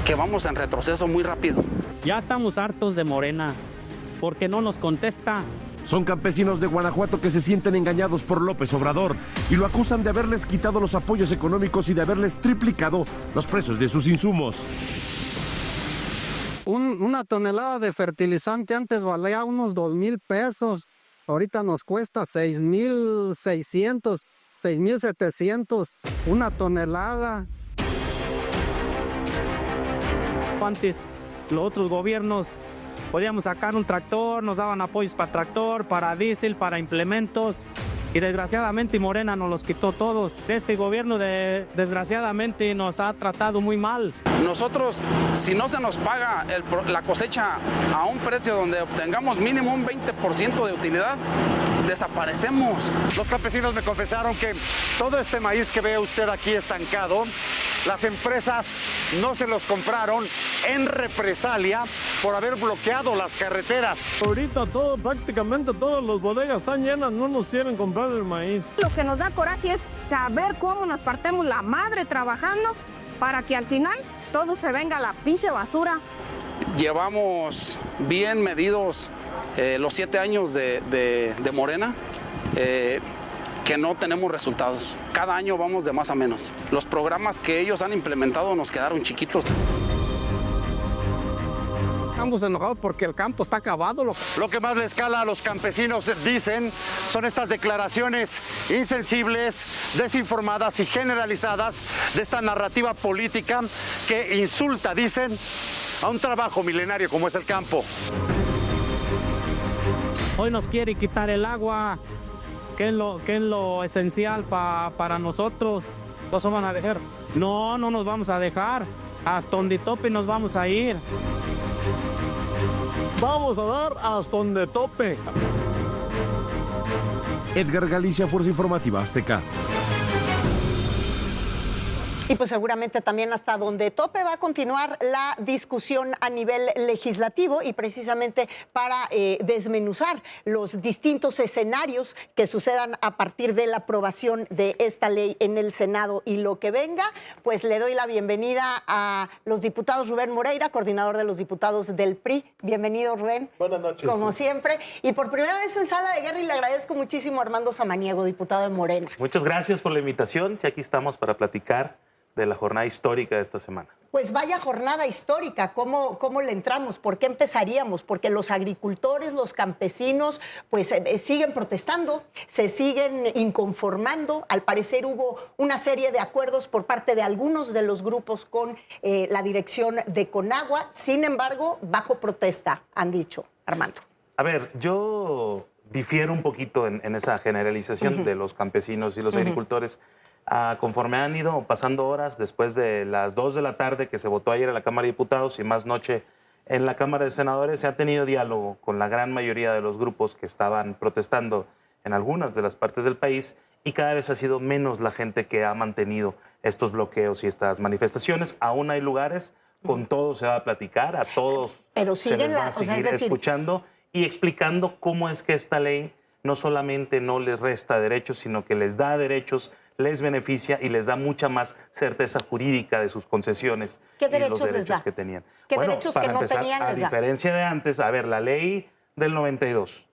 Que vamos en retroceso muy rápido. Ya estamos hartos de Morena, porque no nos contesta. Son campesinos de Guanajuato que se sienten engañados por López Obrador y lo acusan de haberles quitado los apoyos económicos y de haberles triplicado los precios de sus insumos. Una tonelada de fertilizante antes valía unos 2,000 pesos. Ahorita nos cuesta 6,600, 6,700, una tonelada. Antes, los otros gobiernos podíamos sacar un tractor, nos daban apoyos para tractor, para diésel, para implementos. Y desgraciadamente Morena nos los quitó todos. Este gobierno desgraciadamente nos ha tratado muy mal. Nosotros, si no se nos paga la cosecha a un precio donde obtengamos mínimo un 20% de utilidad, desaparecemos. Los campesinos me confesaron que todo este maíz que ve usted aquí estancado, las empresas no se los compraron en represalia por haber bloqueado las carreteras. Ahorita prácticamente todas las bodegas están llenas, no nos quieren comprar el maíz. Lo que nos da coraje es saber cómo nos partemos la madre trabajando para que al final todo se venga a la pinche basura. Llevamos bien medidos los 7 años de Morena, que no tenemos resultados. Cada año vamos de más a menos. Los programas que ellos han implementado nos quedaron chiquitos. Estamos enojados porque el campo está acabado. Lo que más les cala a los campesinos, dicen, son estas declaraciones insensibles, desinformadas y generalizadas de esta narrativa política que insulta, dicen, a un trabajo milenario como es el campo. Hoy nos quiere quitar el agua, que es lo esencial para nosotros. ¿No se van a dejar? No nos vamos a dejar. Hasta donde tope nos vamos a ir. Vamos a dar hasta donde tope. Edgar Galicia, Fuerza Informativa Azteca. Y pues seguramente también hasta donde tope va a continuar la discusión a nivel legislativo y precisamente para desmenuzar los distintos escenarios que sucedan a partir de la aprobación de esta ley en el Senado y lo que venga, pues le doy la bienvenida a los diputados Rubén Moreira, coordinador de los diputados del PRI. Bienvenido, Rubén. Buenas noches. Como siempre. Y por primera vez en Sala de Guerra y le agradezco muchísimo a Armando Samaniego, diputado de Morena. Muchas gracias por la invitación. Sí, aquí estamos para platicar de la jornada histórica de esta semana. Pues vaya jornada histórica, ¿cómo le entramos? ¿Por qué empezaríamos? Porque los agricultores, los campesinos, pues siguen protestando, se siguen inconformando. Al parecer hubo una serie de acuerdos por parte de algunos de los grupos con la dirección de Conagua. Sin embargo, bajo protesta, han dicho. Armando. A ver, yo difiero un poquito en esa generalización de los campesinos y los agricultores. Conforme han ido pasando horas después de las 2 de la tarde que se votó ayer en la Cámara de Diputados y más noche en la Cámara de Senadores, se ha tenido diálogo con la gran mayoría de los grupos que estaban protestando en algunas de las partes del país y cada vez ha sido menos la gente que ha mantenido estos bloqueos y estas manifestaciones. Aún hay lugares, con todos se va a platicar, a todos se les va a seguir escuchando y explicando cómo es que esta ley no solamente no les resta derechos, sino que les da derechos, les beneficia y les da mucha más certeza jurídica de sus concesiones y los derechos que tenían. ¿Qué derechos que no tenían a diferencia de antes, a ver, la ley del 92,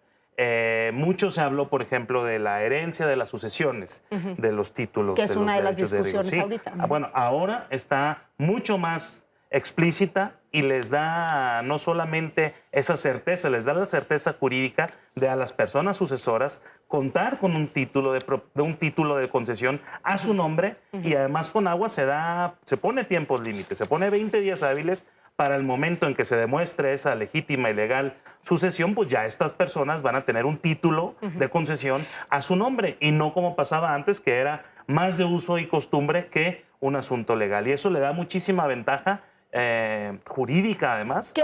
mucho se habló, por ejemplo, de la herencia de las sucesiones, de los títulos. Que es de una los de las derechos discusiones ahorita. Bueno, ahora está mucho más explícita y les da no solamente esa certeza, les da la certeza jurídica de a las personas sucesoras contar con un título de concesión a su nombre y además Conagua se pone tiempos límites, se pone 20 días hábiles para el momento en que se demuestre esa legítima y legal sucesión, pues ya estas personas van a tener un título de concesión a su nombre y no como pasaba antes, que era más de uso y costumbre que un asunto legal. Y eso le da muchísima ventaja jurídica, además. Qué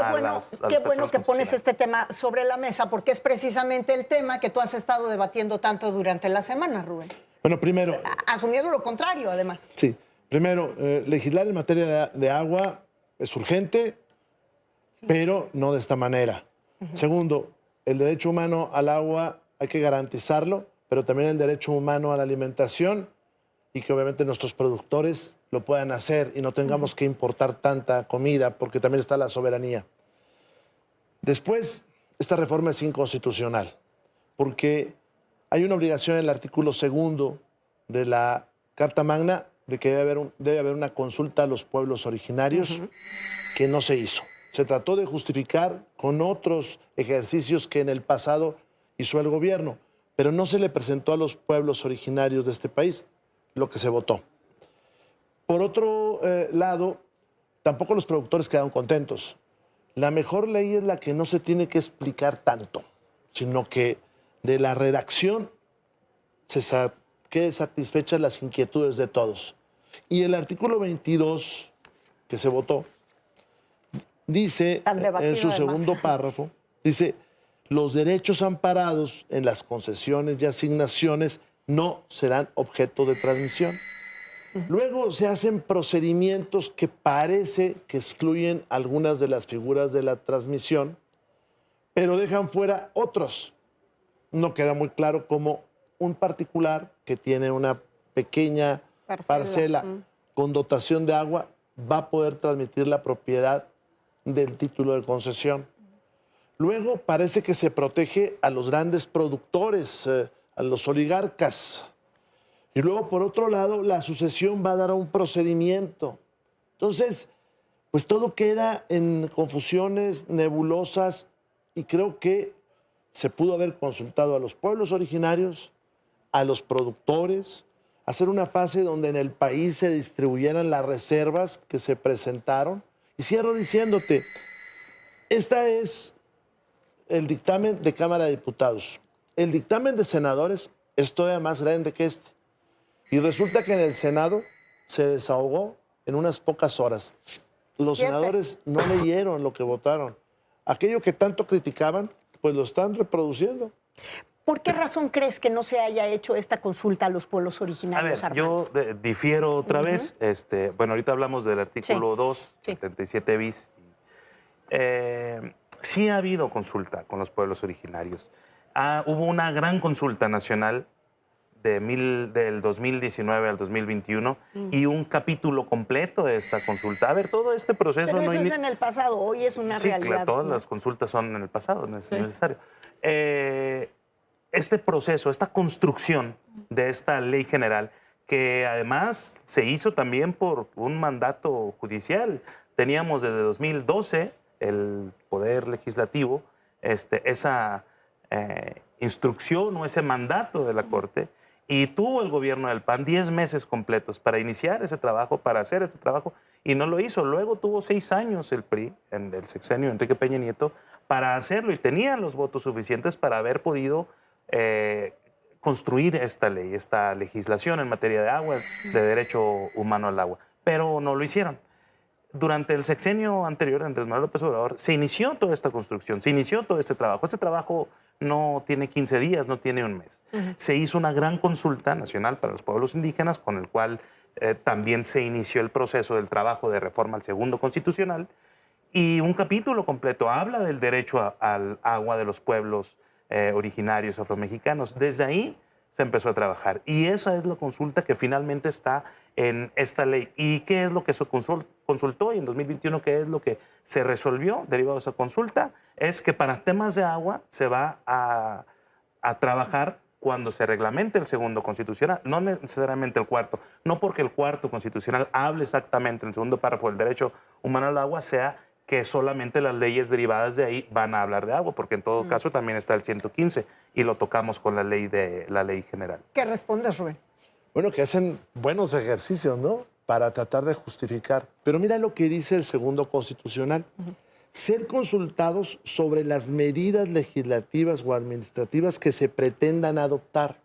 bueno que pones este tema sobre la mesa, porque es precisamente el tema que tú has estado debatiendo tanto durante la semana, Rubén. Bueno, primero... Asumiendo lo contrario, además. Sí. Primero, legislar en materia de agua es urgente, pero no de esta manera. Segundo, el derecho humano al agua hay que garantizarlo, pero también el derecho humano a la alimentación y que obviamente nuestros productores lo puedan hacer y no tengamos que importar tanta comida, porque también está la soberanía. Después, esta reforma es inconstitucional, porque hay una obligación en el artículo 2 de la Carta Magna de que debe haber una consulta a los pueblos originarios que no se hizo. Se trató de justificar con otros ejercicios que en el pasado hizo el gobierno, pero no se le presentó a los pueblos originarios de este país lo que se votó. Por otro lado, tampoco los productores quedaron contentos. La mejor ley es la que no se tiene que explicar tanto, sino que de la redacción quede satisfechas las inquietudes de todos. Y el artículo 22 que se votó dice, en su segundo párrafo, dice, los derechos amparados en las concesiones y asignaciones no serán objeto de transmisión. Luego se hacen procedimientos que parece que excluyen algunas de las figuras de la transmisión, pero dejan fuera otros. No queda muy claro cómo un particular que tiene una pequeña parcela con dotación de agua va a poder transmitir la propiedad del título de concesión. Luego parece que se protege a los grandes productores, a los oligarcas. Y luego, por otro lado, la sucesión va a dar a un procedimiento. Entonces, pues todo queda en confusiones nebulosas y creo que se pudo haber consultado a los pueblos originarios, a los productores, hacer una fase donde en el país se distribuyeran las reservas que se presentaron. Y cierro diciéndote, esta es el dictamen de Cámara de Diputados. El dictamen de senadores es todavía más grande que este. Y resulta que en el Senado se desahogó en unas pocas horas. los senadores no leyeron lo que votaron. Aquello que tanto criticaban, pues lo están reproduciendo. ¿Por qué razón crees que no se haya hecho esta consulta a los pueblos originarios, A ver, yo difiero otra vez. Bueno, ahorita hablamos del artículo 2, 77 bis. Sí ha habido consulta con los pueblos originarios. Hubo una gran consulta nacional del 2019 al 2021 y un capítulo completo de esta consulta. A ver, todo este proceso... Pero eso es en el pasado, hoy es una realidad. Sí, claro, todas las consultas son en el pasado, no es necesario. Este proceso, esta construcción de esta ley general, que además se hizo también por un mandato judicial. Teníamos desde 2012 el Poder Legislativo, esa instrucción o ese mandato de la Corte, y tuvo el gobierno del PAN 10 meses completos para iniciar ese trabajo, para hacer ese trabajo, y no lo hizo. Luego tuvo 6 años el PRI, en el sexenio de Enrique Peña Nieto, para hacerlo, y tenían los votos suficientes para haber podido construir esta ley, esta legislación en materia de agua, de derecho humano al agua. Pero no lo hicieron. Durante el sexenio anterior de Andrés Manuel López Obrador se inició toda esta construcción, se inició todo este trabajo. Este trabajo no tiene 15 días, no tiene un mes. Se hizo una gran consulta nacional para los pueblos indígenas, con el cual también se inició el proceso del trabajo de reforma al segundo constitucional, y un capítulo completo habla del derecho al agua de los pueblos originarios afromexicanos. Desde ahí se empezó a trabajar, y esa es la consulta que finalmente está en esta ley. ¿Y qué es lo que se consultó? Y en 2021, ¿qué es lo que se resolvió derivado de esa consulta? Es que para temas de agua se va a trabajar cuando se reglamente el segundo constitucional, no necesariamente el cuarto. No porque el cuarto constitucional hable exactamente en el segundo párrafo del derecho humano al agua, sea que solamente las leyes derivadas de ahí van a hablar de agua, porque en todo caso también está el 115 y lo tocamos con la ley general. ¿Qué respondes, Rubén? Bueno, que hacen buenos ejercicios, ¿no? Para tratar de justificar. Pero mira lo que dice el segundo constitucional. Ser consultados sobre las medidas legislativas o administrativas que se pretendan adoptar.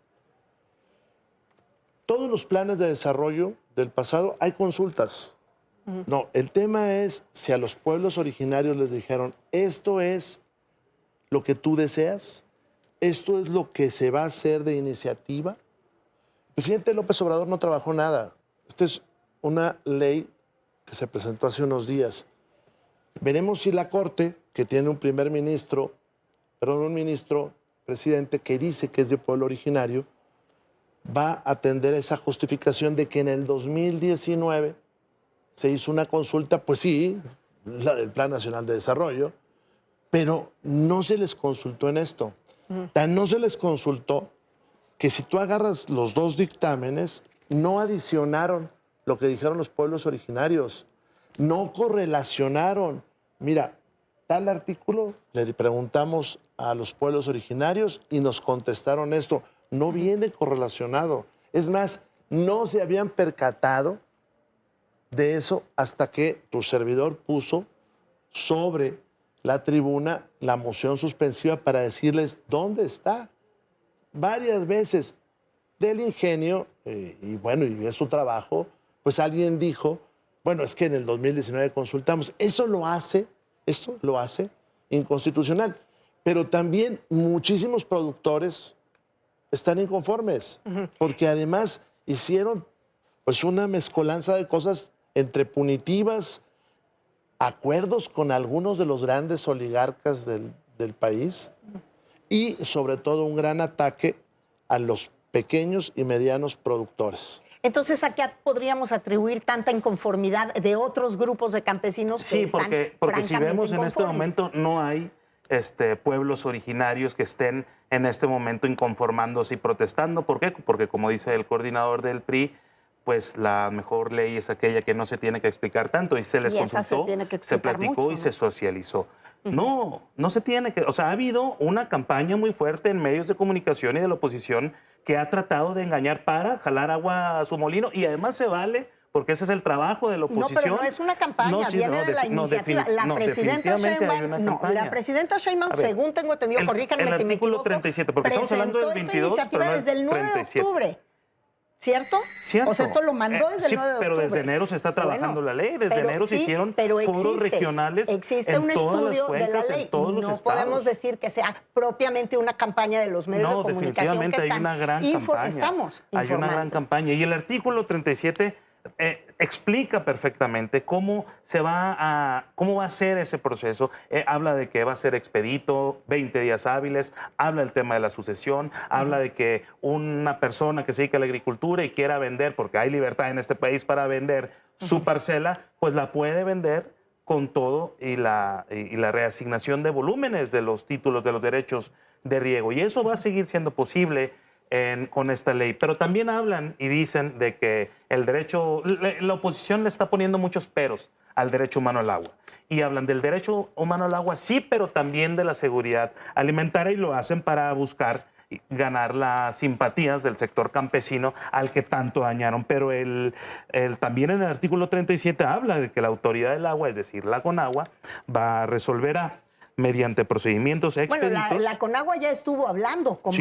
Todos los planes de desarrollo del pasado hay consultas. No, el tema es si a los pueblos originarios les dijeron, esto es lo que tú deseas, esto es lo que se va a hacer de iniciativa. El presidente López Obrador no trabajó nada. Esta es una ley que se presentó hace unos días. Veremos si la Corte, que tiene un ministro presidente que dice que es de pueblo originario, va a atender esa justificación de que en el 2019 se hizo una consulta, pues sí, la del Plan Nacional de Desarrollo, pero no se les consultó en esto. Tan no se les consultó que si tú agarras los dos dictámenes, no adicionaron lo que dijeron los pueblos originarios, no correlacionaron. Mira, tal artículo, le preguntamos a los pueblos originarios y nos contestaron esto, no viene correlacionado. Es más, no se habían percatado de eso hasta que tu servidor puso sobre la tribuna la moción suspensiva para decirles dónde está. Varias veces del ingenio, y bueno, y es su trabajo, pues alguien dijo, bueno, es que en el 2019 consultamos. Esto lo hace inconstitucional. Pero también muchísimos productores están inconformes, porque además hicieron pues una mezcolanza de cosas entre punitivas, acuerdos con algunos de los grandes oligarcas del país y sobre todo un gran ataque a los pequeños y medianos productores. Entonces, ¿a qué podríamos atribuir tanta inconformidad de otros grupos de campesinos? Sí, porque si vemos en este momento no hay pueblos originarios que estén en este momento inconformándose y protestando. ¿Por qué? Porque como dice el coordinador del PRI, pues la mejor ley es aquella que no se tiene que explicar tanto, y se les consultó, se platicó mucho, y se socializó. No se tiene que... O sea, ha habido una campaña muy fuerte en medios de comunicación y de la oposición que ha tratado de engañar para jalar agua a su molino, y además se vale, porque ese es el trabajo de la oposición. No, pero no es una campaña, viene de la iniciativa. La presidenta Sheinbaum, según tengo entendido, corríjanme si me equivoco, el artículo 37, porque estamos hablando del 22, pero no desde el 9 de octubre. ¿Cierto? Cierto. O sea, esto lo mandó desde el 9 de octubre. Pero desde enero se está trabajando la ley. Desde enero se hicieron foros regionales existe un estudio de la ley. No podemos decir que sea propiamente una campaña de los medios de comunicación. Definitivamente hay una gran campaña. Hay una gran campaña. Y el artículo 37 explica perfectamente cómo va a ser ese proceso. Habla de que va a ser expedito, 20 días hábiles, habla del tema de la sucesión, habla de que una persona que se dedica a la agricultura y quiera vender, porque hay libertad en este país para vender su parcela, pues la puede vender con todo y la reasignación de volúmenes de los títulos, de los derechos de riego. Y eso va a seguir siendo posible con esta ley. Pero también hablan y dicen de que el derecho, la oposición le está poniendo muchos peros al derecho humano al agua. Y hablan del derecho humano al agua, sí, pero también de la seguridad alimentaria, y lo hacen para buscar ganar las simpatías del sector campesino al que tanto dañaron. Pero también en el artículo 37 habla de que la autoridad del agua, es decir, la CONAGUA, resolverá mediante procedimientos expeditos. Bueno, la CONAGUA ya estuvo hablando con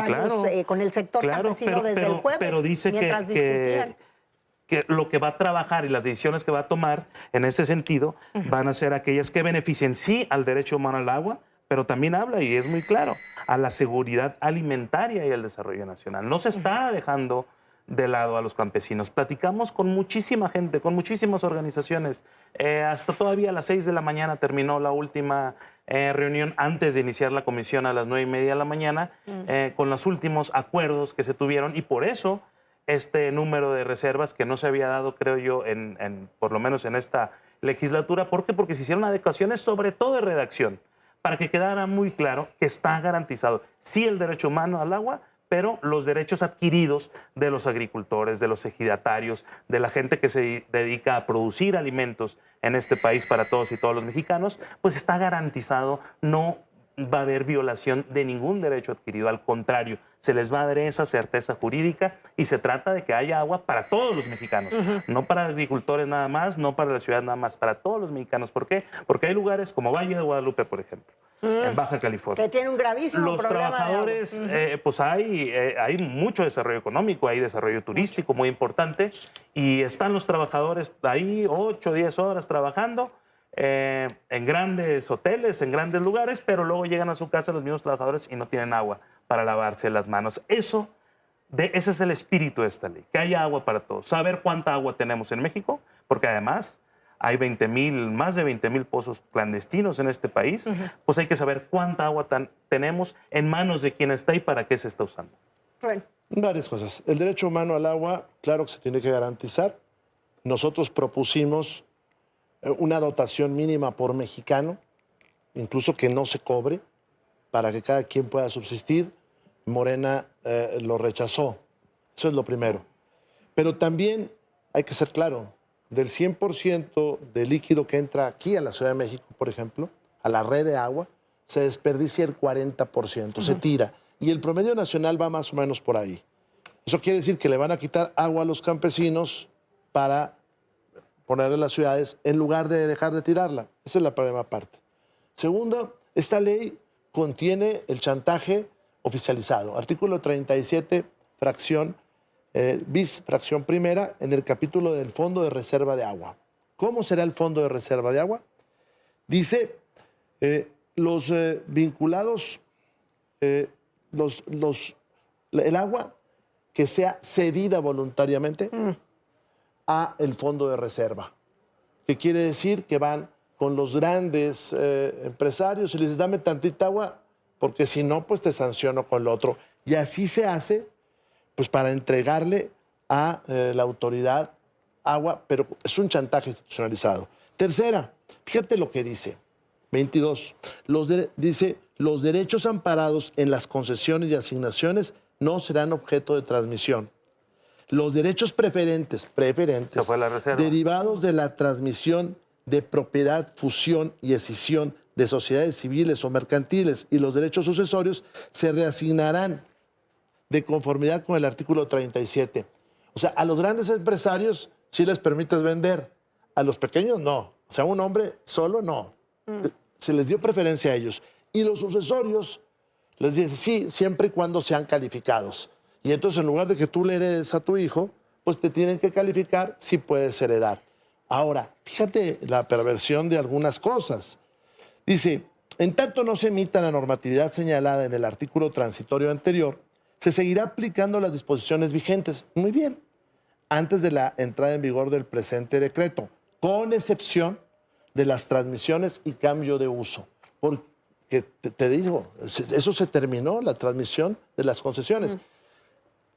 con el sector campesino desde el jueves. Pero dice que lo que va a trabajar y las decisiones que va a tomar en ese sentido van a ser aquellas que beneficien sí al derecho humano al agua, pero también habla, y es muy claro, a la seguridad alimentaria y al desarrollo nacional. No se está dejando de lado a los campesinos. Platicamos con muchísima gente, con muchísimas organizaciones. Hasta todavía a las 6 de la mañana terminó la última reunión antes de iniciar la comisión a las 9:30 de la mañana, con los últimos acuerdos que se tuvieron, y por eso este número de reservas que no se había dado, creo yo, por lo menos en esta legislatura. ¿Por qué? Porque se hicieron adecuaciones, sobre todo de redacción, para que quedara muy claro que está garantizado sí el derecho humano al agua, pero los derechos adquiridos de los agricultores, de los ejidatarios, de la gente que se dedica a producir alimentos en este país para todos y todos los mexicanos, pues está garantizado. No va a haber violación de ningún derecho adquirido. Al contrario, se les va a dar esa certeza jurídica, y se trata de que haya agua para todos los mexicanos, no para agricultores nada más, no para la ciudad nada más, para todos los mexicanos. ¿Por qué? Porque hay lugares como Valle de Guadalupe, por ejemplo, en Baja California, que tiene un gravísimo problema trabajadores, pues hay mucho desarrollo económico, hay desarrollo turístico muy importante, y están los trabajadores ahí 8 o 10 horas trabajando en grandes hoteles, en grandes lugares, pero luego llegan a su casa los mismos trabajadores y no tienen agua para lavarse las manos. Ese es el espíritu de esta ley, que haya agua para todos. Saber cuánta agua tenemos en México, porque además hay más de 20,000 pozos clandestinos en este país, pues hay que saber cuánta agua tenemos, en manos de quién está y para qué se está usando. Bueno. Varias cosas. El derecho humano al agua, claro que se tiene que garantizar. Nosotros propusimos una dotación mínima por mexicano, incluso que no se cobre, para que cada quien pueda subsistir. Morena lo rechazó. Eso es lo primero. Pero también hay que ser claro, del 100% de líquido que entra aquí a la Ciudad de México, por ejemplo, a la red de agua, se desperdicia el 40%, se tira. Y el promedio nacional va más o menos por ahí. Eso quiere decir que le van a quitar agua a los campesinos para ponerla en las ciudades en lugar de dejar de tirarla. Esa es la primera parte. Segundo, esta ley contiene el chantaje oficializado. Artículo 37, bis, fracción primera, en el capítulo del Fondo de Reserva de Agua. ¿Cómo será el Fondo de Reserva de Agua? Dice, los vinculados, el agua que sea cedida voluntariamente a el fondo de reserva. ¿Qué quiere decir? Que van con los grandes empresarios y les dices, dame tantita agua, porque si no, pues te sanciono con lo otro. Y así se hace, pues para entregarle a la autoridad agua, pero es un chantaje institucionalizado. Tercera, fíjate lo que dice, 22, dice, los derechos amparados en las concesiones y asignaciones no serán objeto de transmisión. Los derechos preferentes derivados de la transmisión de propiedad, fusión y escisión de sociedades civiles o mercantiles y los derechos sucesorios se reasignarán de conformidad con el artículo 37. O sea, a los grandes empresarios sí les permites vender, a los pequeños no. O sea, un hombre solo no. Se les dio preferencia a ellos. Y los sucesorios les dice sí, siempre y cuando sean calificados. Y entonces, en lugar de que tú le heredes a tu hijo, pues te tienen que calificar si puedes heredar. Ahora, fíjate la perversión de algunas cosas. Dice, en tanto no se emita la normatividad señalada en el artículo transitorio anterior, se seguirá aplicando las disposiciones vigentes. Muy bien. Antes de la entrada en vigor del presente decreto, con excepción de las transmisiones y cambio de uso. Porque te digo, eso se terminó, la transmisión de las concesiones.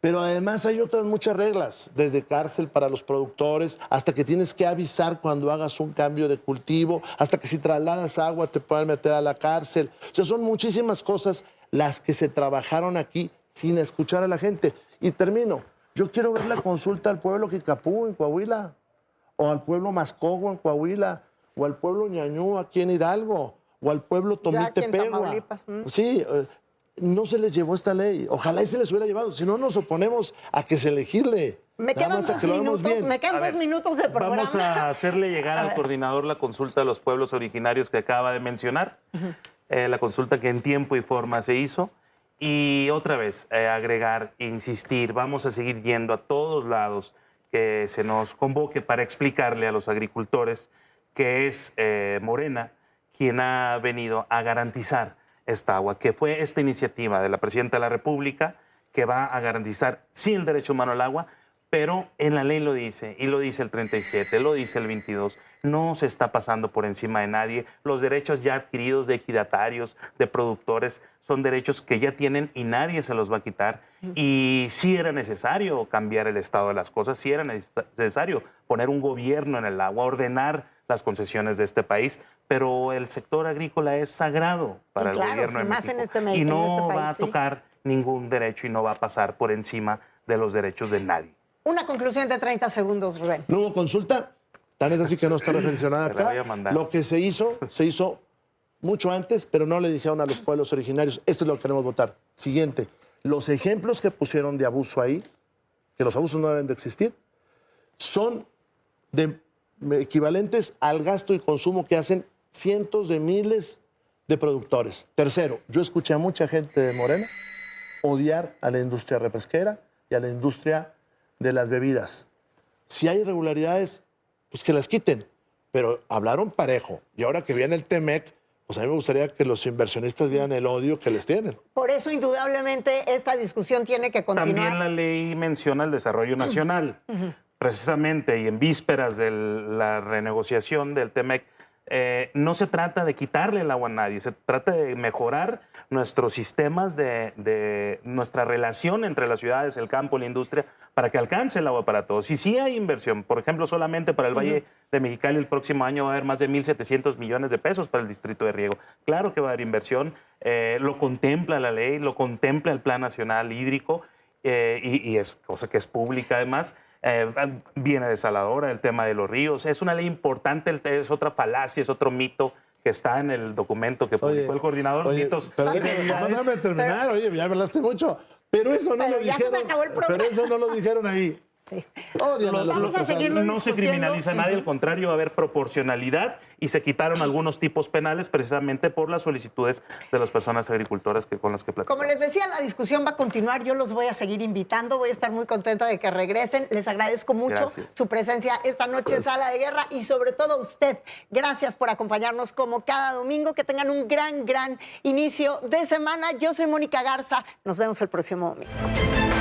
Pero además hay otras muchas reglas, desde cárcel para los productores, hasta que tienes que avisar cuando hagas un cambio de cultivo, hasta que si trasladas agua te pueden meter a la cárcel. O sea, son muchísimas cosas las que se trabajaron aquí sin escuchar a la gente. Y termino. Yo quiero ver la consulta al pueblo Kikapú en Coahuila, o al pueblo Mascogo en Coahuila, o al pueblo Ñañú aquí en Hidalgo, o al pueblo Tomitepegua. Sí, no se les llevó esta ley. Ojalá y se les hubiera llevado. Si no, nos oponemos a que se legisle. Me quedan 2 minutos de programa. Vamos a hacerle llegar al coordinador la consulta a los pueblos originarios que acaba de mencionar, la consulta que en tiempo y forma se hizo. Y otra vez, agregar, insistir, vamos a seguir yendo a todos lados que se nos convoque para explicarle a los agricultores que es Morena quien ha venido a garantizar esta agua, que fue esta iniciativa de la Presidenta de la República que va a garantizar, sí, el derecho humano al agua, pero en la ley lo dice, y lo dice el 37, lo dice el 22, no se está pasando por encima de nadie. Los derechos ya adquiridos de ejidatarios, de productores, son derechos que ya tienen y nadie se los va a quitar. Y sí era necesario cambiar el estado de las cosas, sí era necesario poner un gobierno en el agua, ordenar las concesiones de este país, pero el sector agrícola es sagrado para el gobierno de México y no va a tocar ningún derecho y no va a pasar por encima de los derechos de nadie. Una conclusión de 30 segundos, Rubén. No hubo consulta, tan es así que no está reflexionada acá. Lo que se hizo mucho antes, pero no le dijeron a los pueblos originarios, esto es lo que queremos votar. Siguiente, los ejemplos que pusieron de abuso ahí, que los abusos no deben de existir, son equivalentes al gasto y consumo que hacen cientos de miles de productores. Tercero, yo escuché a mucha gente de Morena odiar a la industria repesquera y a la industria de las bebidas. Si hay irregularidades, pues que las quiten. Pero hablaron parejo. Y ahora que viene el TEMEC, pues a mí me gustaría que los inversionistas vieran el odio que les tienen. Por eso, indudablemente, esta discusión tiene que continuar. También la ley menciona el desarrollo nacional. Precisamente, y en vísperas de la renegociación del TEMEC, no se trata de quitarle el agua a nadie, se trata de mejorar nuestros sistemas de nuestra relación entre las ciudades, el campo, la industria, para que alcance el agua para todos. Y sí hay inversión, por ejemplo, solamente para el Valle de Mexicali el próximo año va a haber más de 1,700 millones de pesos para el distrito de riego. Claro que va a haber inversión, lo contempla la ley, lo contempla el Plan Nacional Hídrico y es cosa que es pública además. Viene desaladora el tema de los ríos. Es una ley importante, es otra falacia, es otro mito que está en el documento que publicó el coordinador. Mitos. Pero déjame terminar, ya hablaste mucho. Pero eso no lo dijeron. Pero eso no lo dijeron ahí. Sí. No se criminaliza a nadie, al contrario, va a haber proporcionalidad y se quitaron algunos tipos penales precisamente por las solicitudes de las personas agricultoras con las que platicamos. Como les decía, la discusión va a continuar, yo los voy a seguir invitando, voy a estar muy contenta de que regresen, les agradezco mucho su presencia esta noche en Sala de Guerra y sobre todo a usted, gracias por acompañarnos como cada domingo, que tengan un gran inicio de semana. Yo soy Mónica Garza, nos vemos el próximo domingo.